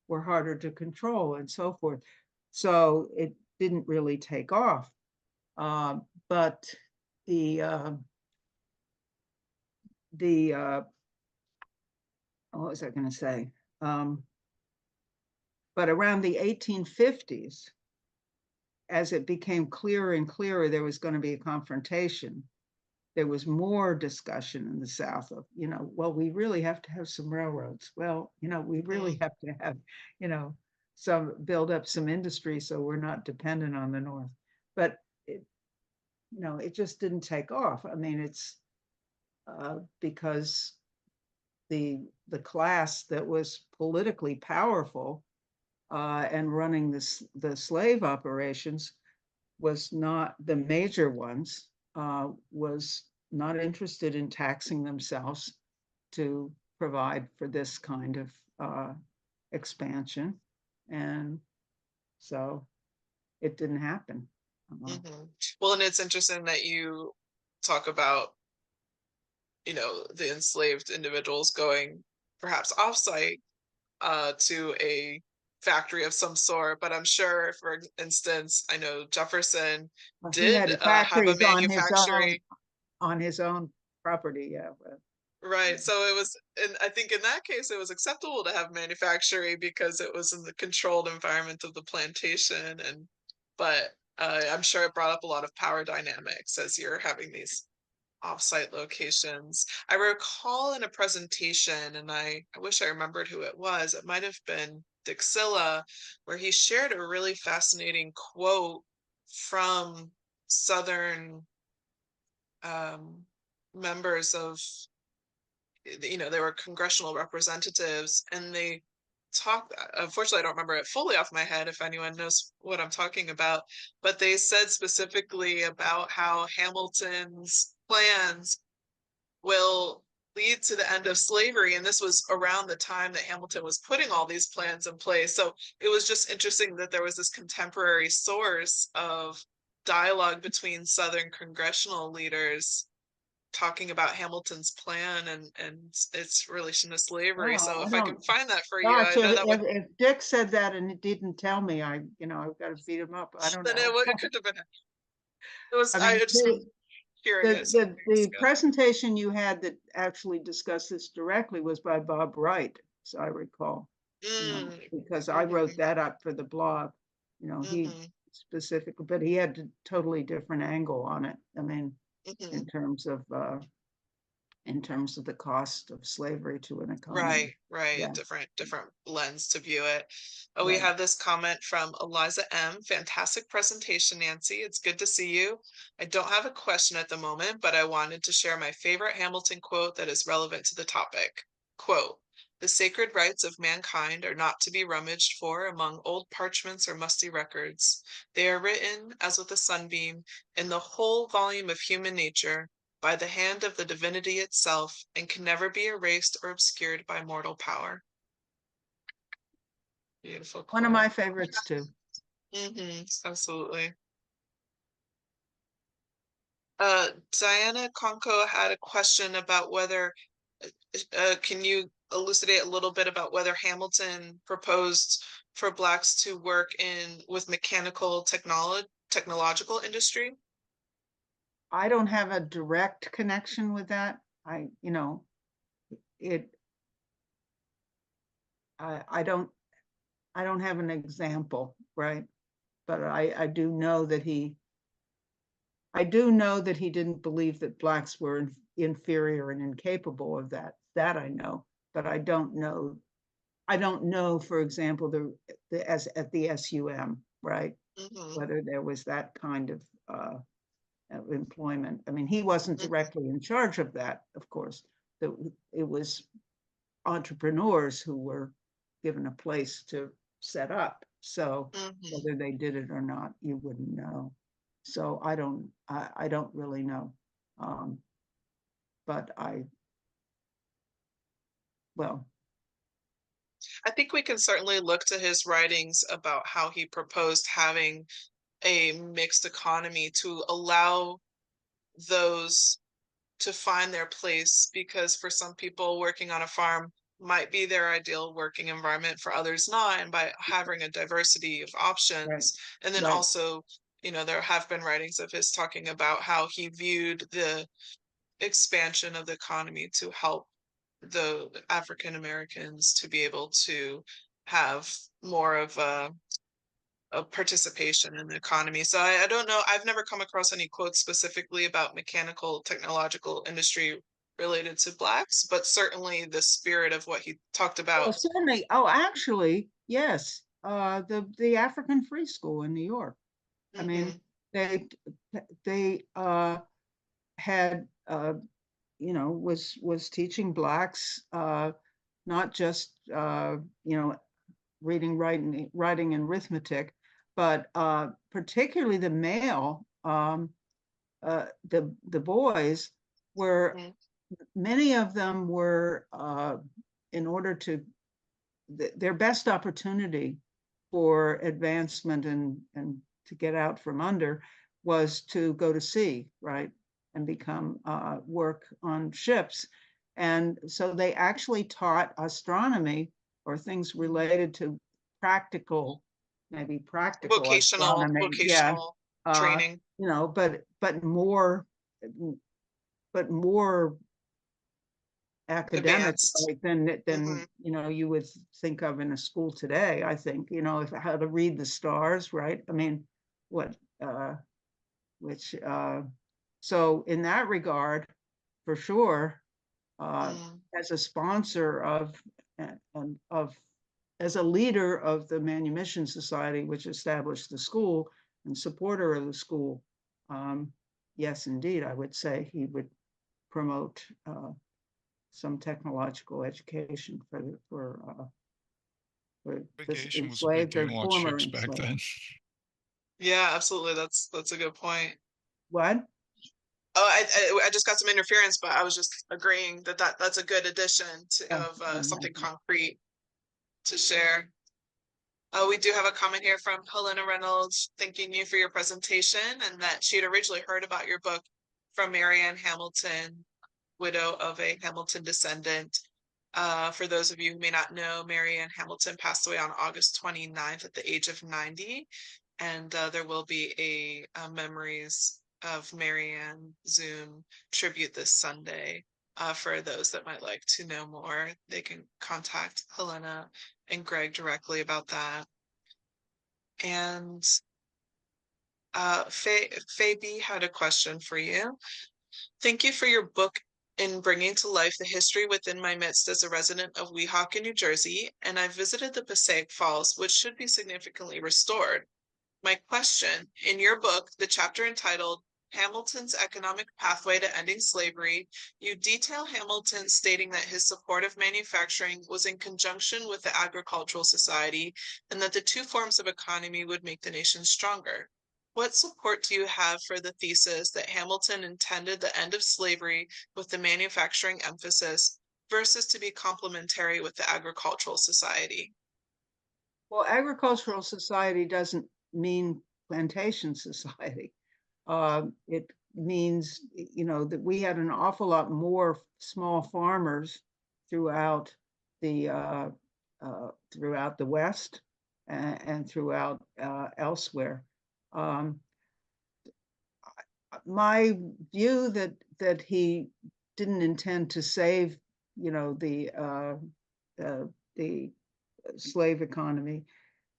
Speaker 2: were harder to control and so forth. So it didn't really take off. But the uh, the what was I going to say? Um, but around the 1850s, as it became clearer and clearer there was going to be a confrontation, there was more discussion in the South of, well, we really have to have some railroads. Well, we really
Speaker 1: Mm,
Speaker 2: have to have, you know, some build up some industry so we're not dependent on the North. But it just didn't take off. I mean, it's because the class that was politically powerful and running the slave operations was not the major ones, was not interested in taxing themselves to provide for this kind of expansion. And so it didn't happen.
Speaker 1: Well, and it's interesting that you talk about, the enslaved individuals going perhaps offsite to a factory of some sort. But I'm sure, for instance, I know Jefferson
Speaker 2: He
Speaker 1: did
Speaker 2: had
Speaker 1: have a
Speaker 2: factories
Speaker 1: manufacturing.
Speaker 2: on his own property. Yeah.
Speaker 1: Right. So it was, and I think in that case, it was acceptable to have manufacturing because it was in the controlled environment of the plantation. But I'm sure it brought up a lot of power dynamics as you're having these offsite locations. I recall in a presentation, and I wish I remembered who it was. It might have been Dixilla, where he shared a really fascinating quote from Southern um, members of, they were congressional representatives, and they talked. Unfortunately, I don't remember it fully off my head. If anyone knows what I'm talking about, but they said specifically about how Hamilton's plans will lead to the end of slavery. And this was around the time that Hamilton was putting all these plans in place. So it was just interesting that there was this contemporary source of dialogue between Southern congressional leaders talking about Hamilton's plan and its relation to slavery. So
Speaker 2: Oh, I
Speaker 1: if I can
Speaker 2: don't.
Speaker 1: find that for you,
Speaker 2: Gosh,
Speaker 1: I know that would,
Speaker 2: if Dick said that and it didn't tell me, I've got to beat him up. I don't
Speaker 1: then
Speaker 2: know.
Speaker 1: it could have been, it was,
Speaker 2: I
Speaker 1: I
Speaker 2: mean,
Speaker 1: just remember hearing it some years
Speaker 2: the
Speaker 1: ago.
Speaker 2: presentation you had that actually discussed this directly was by Bob Wright, as I recall.
Speaker 1: Mm,
Speaker 2: Because I wrote
Speaker 1: hmm
Speaker 2: that up for the blog. He
Speaker 1: hmm
Speaker 2: specific, but he had a totally different angle on it. I mean,
Speaker 1: hmm
Speaker 2: in terms of the cost of slavery to an economy.
Speaker 1: Right, right. A
Speaker 2: Yeah,
Speaker 1: different lens to view it. We
Speaker 2: right.
Speaker 1: have this comment from Eliza M. Fantastic presentation, Nancy. It's good to see you. I don't have a question at the moment, but I wanted to share my favorite Hamilton quote that is relevant to the topic. Quote, "The sacred rights of mankind are not to be rummaged for among old parchments or musty records. They are written, as with a sunbeam, in the whole volume of human nature, by the hand of the divinity itself, and can never be erased or obscured by mortal power." Beautiful
Speaker 2: One of my
Speaker 1: quote.
Speaker 2: favorites too.
Speaker 1: Absolutely. Diana Conco had a question about whether, can you elucidate a little bit about whether Hamilton proposed for Blacks to work in with mechanical technological industry?
Speaker 2: I don't have a direct connection with that. It, I don't, I don't have an example, right? But I do know that he didn't believe that blacks were inferior and incapable of that. That I know, but I don't know. I don't know, for example, the as at the SUM, right?
Speaker 1: Mm-hmm,
Speaker 2: Whether there was that kind of employment. I mean, he wasn't
Speaker 1: mm-hmm,
Speaker 2: directly in charge of that, of course. It was entrepreneurs who were given a place to set up. So
Speaker 1: mm-hmm.
Speaker 2: whether they did it or not, you wouldn't know. So I don't really know. Um, but well,
Speaker 1: I think we can certainly look to his writings about how he proposed having a mixed economy to allow those to find their place, because for some people working on a farm might be their ideal working environment, for others not, and by having a diversity of
Speaker 2: right,
Speaker 1: options. And then
Speaker 2: right.
Speaker 1: also, there have been writings of his talking about how he viewed the expansion of the economy to help the African Americans to be able to have more of a participation in the economy. So I don't know. I've never come across any quotes specifically about mechanical technological industry related to blacks, but certainly the spirit of what he talked
Speaker 2: Well,
Speaker 1: about.
Speaker 2: certainly. Oh, actually, yes. The African Free School in New York. I mean,
Speaker 1: Hmm.
Speaker 2: they they had was teaching blacks not just reading, writing, and arithmetic, but particularly the male, the boys were,
Speaker 1: Hmm.
Speaker 2: many of them were, in order to their best opportunity for advancement and to get out from under was to go to sea, right, and become work on ships. And so they actually taught astronomy or things related to practical, maybe practical astronomy. Yeah,
Speaker 1: Vocational
Speaker 2: uh,
Speaker 1: training.
Speaker 2: but more academic,
Speaker 1: Advanced.
Speaker 2: right, than
Speaker 1: Hmm.
Speaker 2: you would think of in a school today. I think if how to read the stars, right? I mean, what which so in that regard, for sure, uh,
Speaker 1: Mm.
Speaker 2: as a sponsor of as a leader of the Manumission Society, which established the school and supporter of the school, yes, indeed, I would say he would promote some technological education for this
Speaker 3: Navigation was a big
Speaker 2: enslaved or
Speaker 3: deal on
Speaker 2: former
Speaker 3: ships back
Speaker 2: enslaved.
Speaker 3: then.
Speaker 1: Yeah, absolutely. That's a good point.
Speaker 2: What?
Speaker 1: Oh, I just got some interference, but I was just agreeing that that's a good addition
Speaker 2: Oh,
Speaker 1: of something
Speaker 2: okay.
Speaker 1: concrete to share. We do have a comment here from Helena Reynolds thanking you for your presentation and that she had originally heard about your book from Marianne Hamilton, widow of a Hamilton descendant. For those of you who may not know, Marianne Hamilton passed away on August 29th at the age of 90. And there will be a Memories of Marianne Zoom tribute this Sunday. For those that might like to know more, they can contact Helena and Greg directly about that. And Faye B had a question for you. Thank you for your book in bringing to life the history within my midst as a resident of Weehawken, New Jersey, and I visited the Passaic Falls, which should be significantly restored. My question, in your book, the chapter entitled Hamilton's Economic Pathway to Ending Slavery, you detail Hamilton stating that his support of manufacturing was in conjunction with the agricultural society and that the two forms of economy would make the nation stronger. What support do you have for the thesis that Hamilton intended the end of slavery with the manufacturing emphasis versus to be complementary with the agricultural society?
Speaker 2: Well, agricultural society doesn't mean plantation society. It means, that we had an awful lot more small farmers throughout throughout the West and throughout elsewhere. Um, my view that he didn't intend to save, uh, the slave economy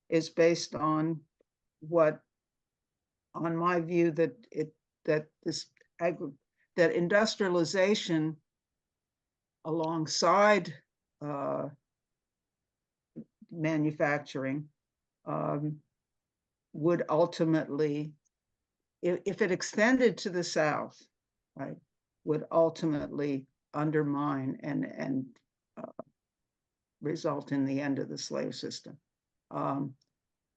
Speaker 2: is based what on my view that this that industrialization alongside uh, manufacturing um, would ultimately, if it extended to the South, right, would ultimately undermine and result in the end of the slave system,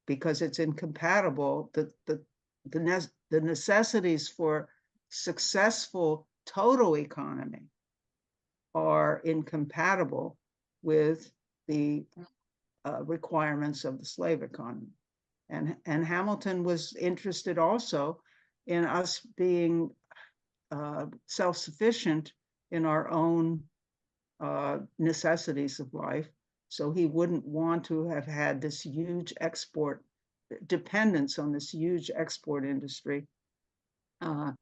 Speaker 2: because it's incompatible. The necessities for successful total economy are incompatible with the requirements of the slave economy. And Hamilton was interested also in us being self-sufficient in our own necessities of life. So he wouldn't want to have had this huge export dependence on this huge export industry uh,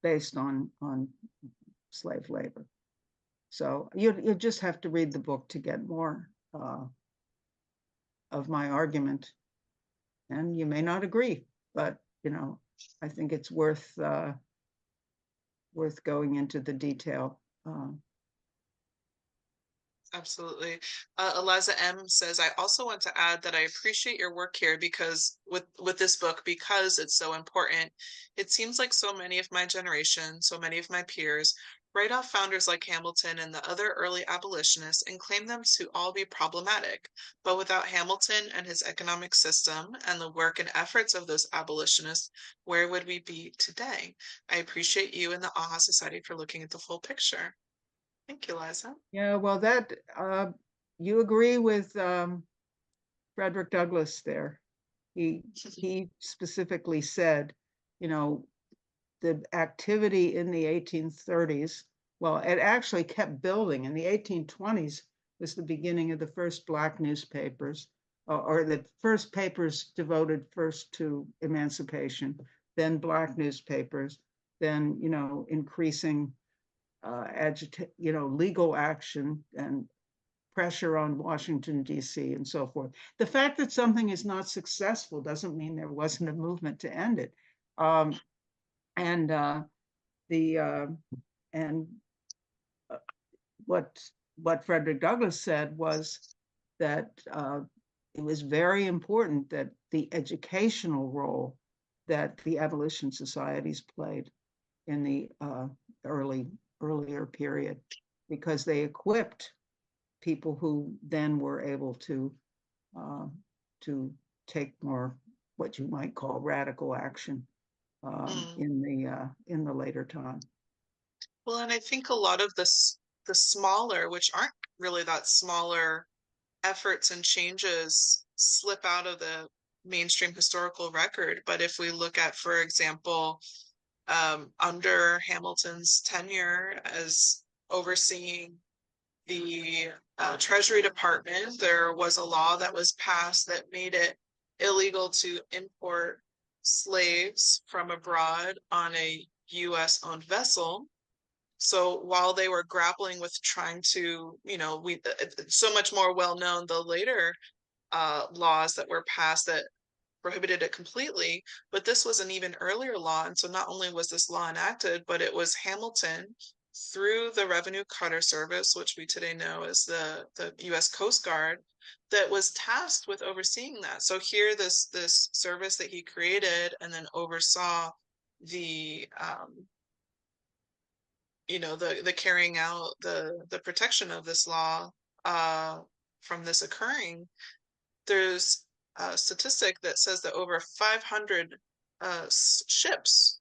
Speaker 2: based on slave labor. So you just have to read the book to get more of my argument and you may not agree, but I think it's worth going into the detail.
Speaker 1: Absolutely. Eliza M says, I also want to add that I appreciate your work here because with this book, because it's so important. It seems like so many of my generation, so many of my peers, write off founders like Hamilton and the other early abolitionists and claim them to all be problematic. But without Hamilton and his economic system and the work and efforts of those abolitionists, where would we be today? I appreciate you and the AHA Society for looking at the full picture. Thank you, Liza.
Speaker 2: Yeah, well, that you agree with Frederick Douglass there. He specifically said, you know, the activity in the 1830s, well, it actually kept building. In the 1820s was the beginning of the first Black newspapers, or the first papers devoted first to emancipation, then Black newspapers, then, increasing legal action and pressure on Washington, D.C., and so forth. The fact that something is not successful doesn't mean there wasn't a movement to end it. And the and what Frederick Douglass said was that it was very important that the educational role that the abolition societies played in the earlier period, because they equipped people who then were able to take more what you might call radical action
Speaker 1: Mm.
Speaker 2: in the later time.
Speaker 1: Well, and I think a lot of the smaller, which aren't really that smaller efforts and changes slip out of the mainstream historical record. But if we look at, for example, under Hamilton's tenure as overseeing the Treasury Department, there was a law that was passed that made it illegal to import slaves from abroad on a US owned vessel. So while they were grappling with trying to, it's so much more well known, the later laws that were passed that prohibited it completely, but this was an even earlier law. And so not only was this law enacted, but it was Hamilton through the Revenue Cutter Service, which we today know as the US Coast Guard, that was tasked with overseeing that. So here, this service that he created and then oversaw the the carrying out the protection of this law from this occurring. There's a statistic that says that over 500 ships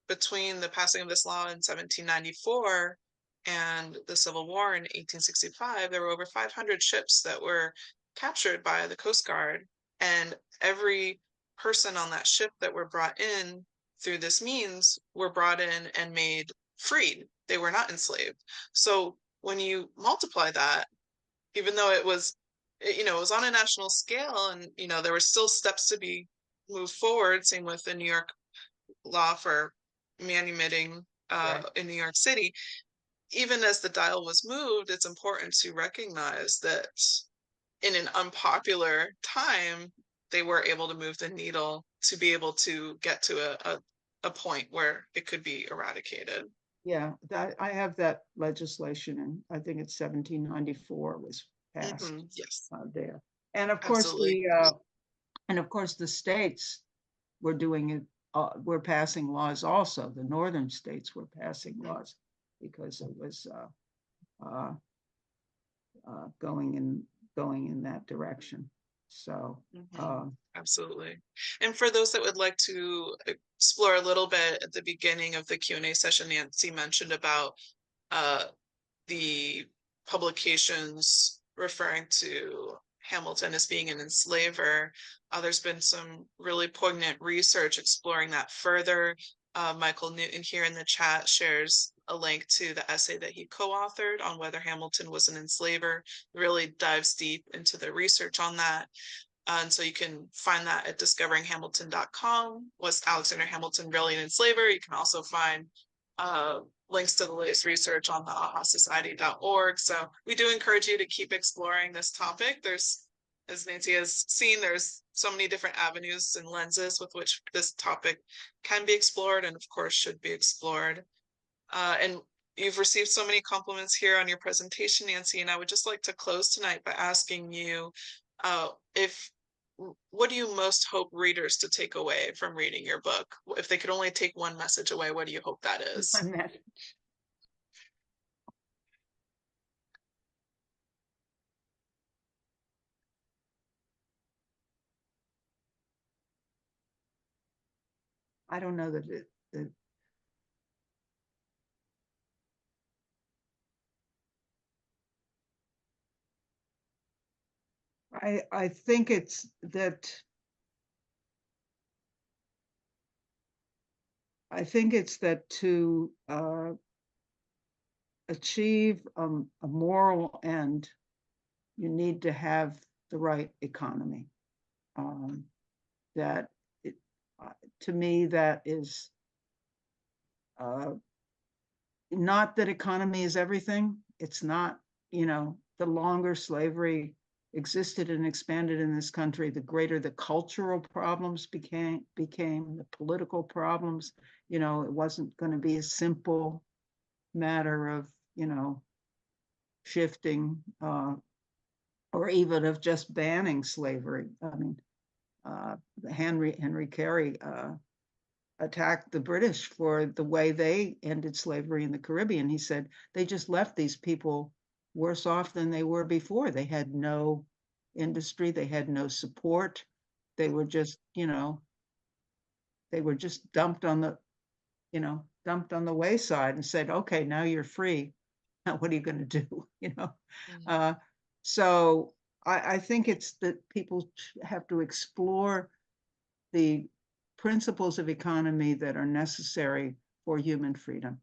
Speaker 1: between the passing of this law in 1794 and the Civil War in 1865, there were over 500 ships that were captured by the Coast Guard, and every person on that ship that were brought in through this means were brought in and made freed. They were not enslaved. So when you multiply that, even though it was on a national scale, and there were still steps to be moved forward, same with the New York law for manumitting
Speaker 2: Right.
Speaker 1: in New York City. Even as the dial was moved, it's important to recognize that in an unpopular time, they were able to move the needle to be able to get to a point where it could be eradicated.
Speaker 2: Yeah, I have that legislation, and I think it's 1794 was passed
Speaker 1: Yes,
Speaker 2: there. And of course
Speaker 1: absolutely.
Speaker 2: the states were doing it. Were passing laws also. The northern states were passing laws because it was going in that direction. So
Speaker 1: Absolutely. And for those that would like to explore a little bit at the beginning of the Q&A session, Nancy mentioned about the publications referring to Hamilton as being an enslaver. There's been some really poignant research exploring that further. Michael Newton here in the chat shares a link to the essay that he co-authored on whether Hamilton was an enslaver. It really dives deep into the research on that. And so you can find that at discoveringhamilton.com. Was Alexander Hamilton really an enslaver? You can also find links to the latest research on the ahasociety.org. So we do encourage you to keep exploring this topic. There's as Nancy has seen, there's so many different avenues and lenses with which this topic can be explored and, of course, should be explored. And you've received so many compliments here on your presentation, Nancy, and I would just like to close tonight by asking you if what do you most hope readers to take away from reading your book? If they could only take one message away, what do you hope that is?
Speaker 2: One message. I don't know that I think it's that to achieve a moral end, you need to have the right economy. That it, to me, that is not that economy is everything. It's not, the longer slavery existed and expanded in this country, the greater the cultural problems became the political problems. It wasn't going to be a simple matter of, shifting or even of just banning slavery. I mean, Henry Carey attacked the British for the way they ended slavery in the Caribbean. He said they just left these people worse off than they were before. They had no industry, they had no support. They were just, dumped on the wayside and said, okay, now you're free. Now what are you going to do?
Speaker 1: Mm.
Speaker 2: Uh, so I think it's that people have to explore the principles of economy that are necessary for human freedom.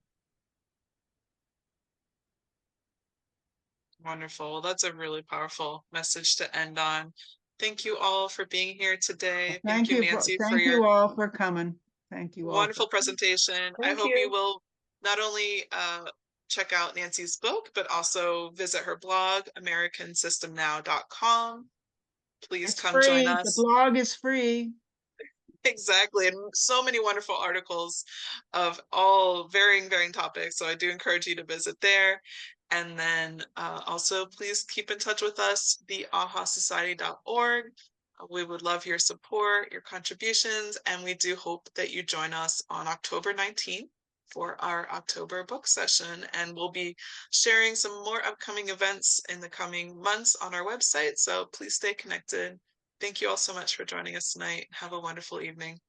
Speaker 1: Wonderful. Well, that's a really powerful message to end on. Thank you all for being here today. Thank you, Nancy, for
Speaker 2: Thank
Speaker 1: your
Speaker 2: you all for coming. Thank you all for.
Speaker 1: wonderful presentation. I
Speaker 2: Thank
Speaker 1: hope you
Speaker 2: you.
Speaker 1: will not only check out Nancy's book, but also visit her blog, americansystemnow.com. Please
Speaker 2: It's
Speaker 1: come join
Speaker 2: free. The
Speaker 1: us.
Speaker 2: blog is free.
Speaker 1: Exactly. And so many wonderful articles of all varying topics. So I do encourage you to visit there. And then also please keep in touch with us, theahasociety.org. We would love your support, your contributions, and we do hope that you join us on October 19th for our October book session. And we'll be sharing some more upcoming events in the coming months on our website. So please stay connected. Thank you all so much for joining us tonight. Have a wonderful evening.